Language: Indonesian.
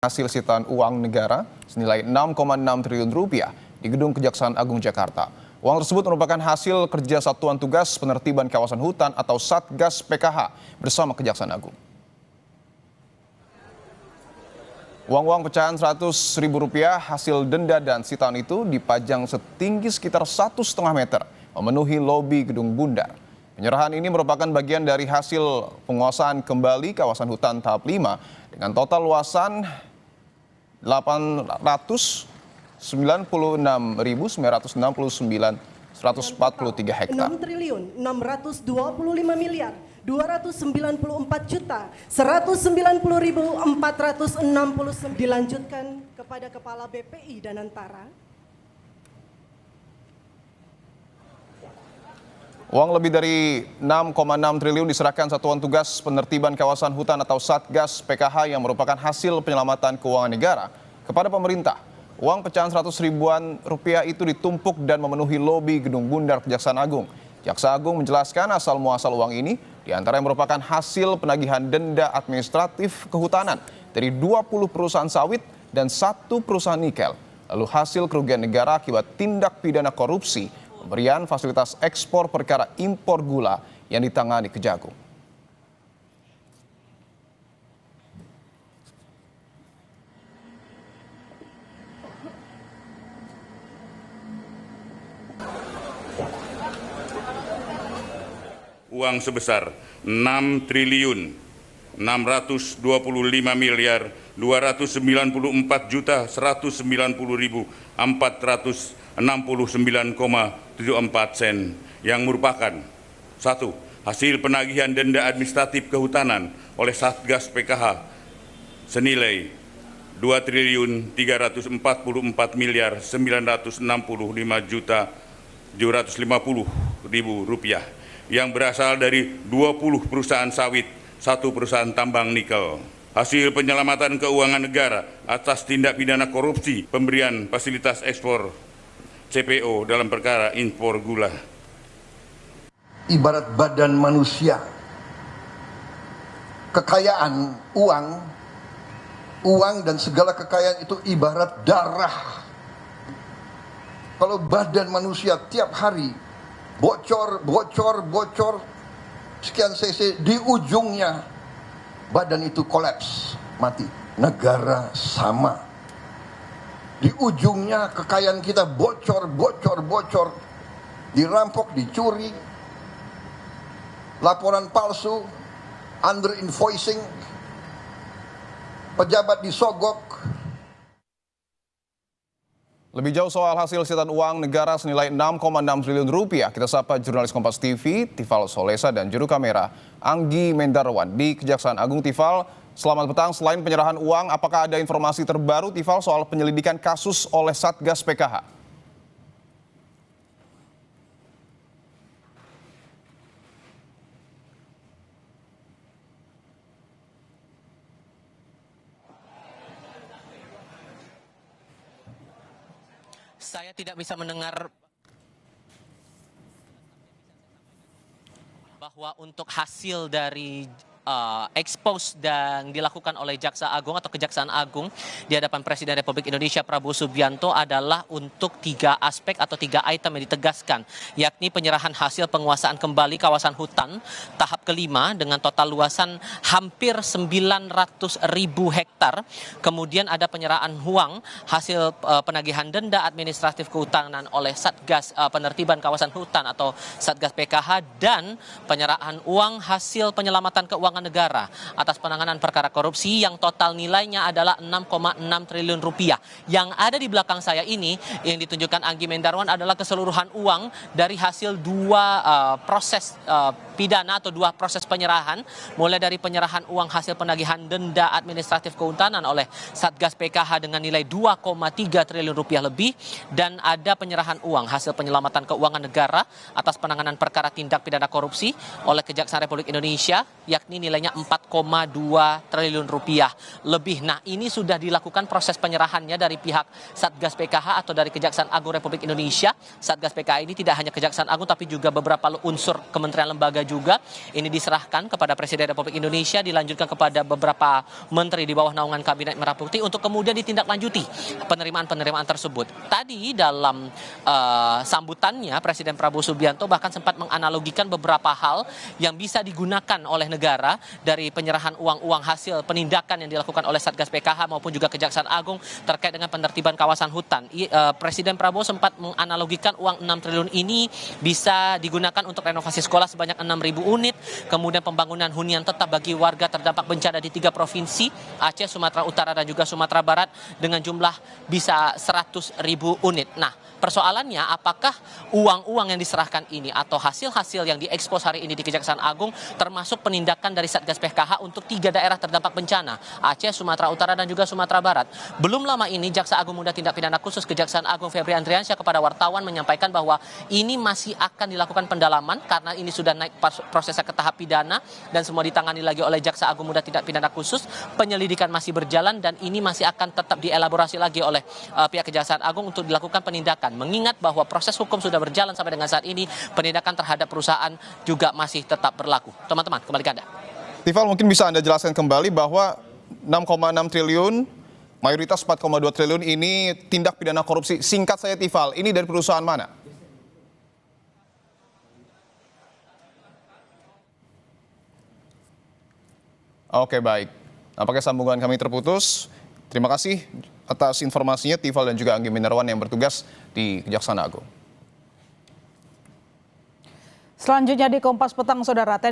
Hasil sitaan uang negara senilai 6,6 triliun rupiah di Gedung Kejaksaan Agung Jakarta. Uang tersebut merupakan hasil kerja Satuan Tugas Penertiban Kawasan Hutan atau Satgas PKH bersama Kejaksaan Agung. Uang-uang pecahan Rp100.000 hasil denda dan sitaan itu dipajang setinggi sekitar 1,5 meter, memenuhi lobi Gedung Bundar. Penyerahan ini merupakan bagian dari hasil penguasaan kembali kawasan hutan tahap 5 dengan total luasan 896.969.143 hektar. 6.624.190.469 dilanjutkan kepada Kepala BPI Danantara. Uang lebih dari 6,6 triliun diserahkan Satuan Tugas Penertiban Kawasan Hutan atau Satgas PKH yang merupakan hasil penyelamatan keuangan negara kepada pemerintah. Uang pecahan 100 ribuan rupiah itu ditumpuk dan memenuhi lobi Gedung Bundar Kejaksaan Agung. Jaksa Agung menjelaskan asal muasal uang ini diantaranya merupakan hasil penagihan denda administratif kehutanan dari 20 perusahaan sawit dan 1 perusahaan nikel. Lalu hasil kerugian negara akibat tindak pidana korupsi pemberian fasilitas ekspor perkara impor gula yang ditangani Kejagung. Uang sebesar 6.625.294.190.469,74 sen yang merupakan 1. Hasil penagihan denda administratif kehutanan oleh Satgas PKH senilai Rp2.344.965.750.000 yang berasal dari 20 perusahaan sawit, 1 perusahaan tambang nikel. Hasil penyelamatan keuangan negara atas tindak pidana korupsi pemberian fasilitas ekspor CPO dalam perkara impor gula. Ibarat badan manusia, kekayaan uang dan segala kekayaan itu ibarat darah. Kalau badan manusia tiap hari bocor sekian cc, di ujungnya badan itu kolaps, mati. Negara sama, di ujungnya kekayaan kita bocor, dirampok, dicuri, laporan palsu, under invoicing, pejabat disogok. Lebih jauh soal hasil sitaan uang negara senilai 6,6 triliun rupiah, kita sapa jurnalis Kompas TV, Tifal Solesa dan juru kamera Anggi Mendarwan di Kejaksaan Agung. Tifal, selamat petang. Selain penyerahan uang, apakah ada informasi terbaru Tifal soal penyelidikan kasus oleh Satgas PKH? Saya tidak bisa mendengar bahwa untuk hasil dari expose dan dilakukan oleh Jaksa Agung atau Kejaksaan Agung di hadapan Presiden Republik Indonesia Prabowo Subianto adalah untuk 3 aspek atau 3 item yang ditegaskan, yakni penyerahan hasil penguasaan kembali kawasan hutan tahap kelima dengan total luasan hampir 900.000 hektar. Kemudian ada penyerahan uang hasil penagihan denda administratif kehutanan oleh Satgas Penertiban Kawasan Hutan atau Satgas PKH, dan penyerahan uang hasil penyelamatan keuangan negara atas penanganan perkara korupsi yang total nilainya adalah 6,6 triliun rupiah. Yang ada di belakang saya ini yang ditunjukkan Anggi Mendarwan adalah keseluruhan uang dari hasil 2 proses pidana atau 2 proses penyerahan, mulai dari penyerahan uang hasil penagihan denda administratif kehutanan oleh Satgas PKH dengan nilai 2,3 triliun rupiah lebih, dan ada penyerahan uang hasil penyelamatan keuangan negara atas penanganan perkara tindak pidana korupsi oleh Kejaksaan Republik Indonesia, yakni nilainya 4,2 triliun rupiah lebih. Nah, ini sudah dilakukan proses penyerahannya dari pihak Satgas PKH atau dari Kejaksaan Agung Republik Indonesia. Satgas PKH ini tidak hanya Kejaksaan Agung tapi juga beberapa unsur kementerian lembaga juga. Ini ini diserahkan kepada Presiden Republik Indonesia, dilanjutkan kepada beberapa menteri di bawah naungan Kabinet Merah Putih untuk kemudian ditindaklanjuti penerimaan tersebut. Tadi dalam sambutannya Presiden Prabowo Subianto bahkan sempat menganalogikan beberapa hal yang bisa digunakan oleh negara dari penyerahan uang-uang hasil penindakan yang dilakukan oleh Satgas PKH maupun juga Kejaksaan Agung terkait dengan penertiban kawasan hutan. Presiden Prabowo sempat menganalogikan uang 6 triliun ini bisa digunakan untuk renovasi sekolah sebanyak 6.000 unit, kemudian pembangunan hunian tetap bagi warga terdampak bencana di 3 provinsi, Aceh, Sumatera Utara, dan juga Sumatera Barat dengan jumlah bisa 100.000 unit. Nah, persoalannya apakah uang-uang yang diserahkan ini atau hasil-hasil yang diekspos hari ini di Kejaksaan Agung termasuk penindakan dari Satgas PKH untuk 3 daerah terdampak bencana, Aceh, Sumatera Utara, dan juga Sumatera Barat. Belum lama ini Jaksa Agung Muda Tindak Pidana Khusus Kejaksaan Agung Febri Andriansyah kepada wartawan menyampaikan bahwa ini masih akan dilakukan pendalaman karena ini sudah naik prosesnya ke tahap pidana dan semua ditangani lagi oleh Jaksa Agung Muda Tindak Pidana Khusus. Penyelidikan masih berjalan dan ini masih akan tetap dielaborasi lagi oleh pihak Kejaksaan Agung untuk dilakukan penindakan. Mengingat bahwa proses hukum sudah berjalan sampai dengan saat ini, penindakan terhadap perusahaan juga masih tetap berlaku. Teman-teman, kembali ke Anda. Tifal, mungkin bisa Anda jelaskan kembali bahwa 6,6 triliun, mayoritas 4,2 triliun ini tindak pidana korupsi. Singkat saya Tifal, ini dari perusahaan mana? Oke, baik. Nampaknya sambungan kami terputus. Terima kasih atas informasinya Tifal dan juga Anggi Minerwan yang bertugas di Kejaksaan Agung. Selanjutnya di Kompas Petang, Saudara.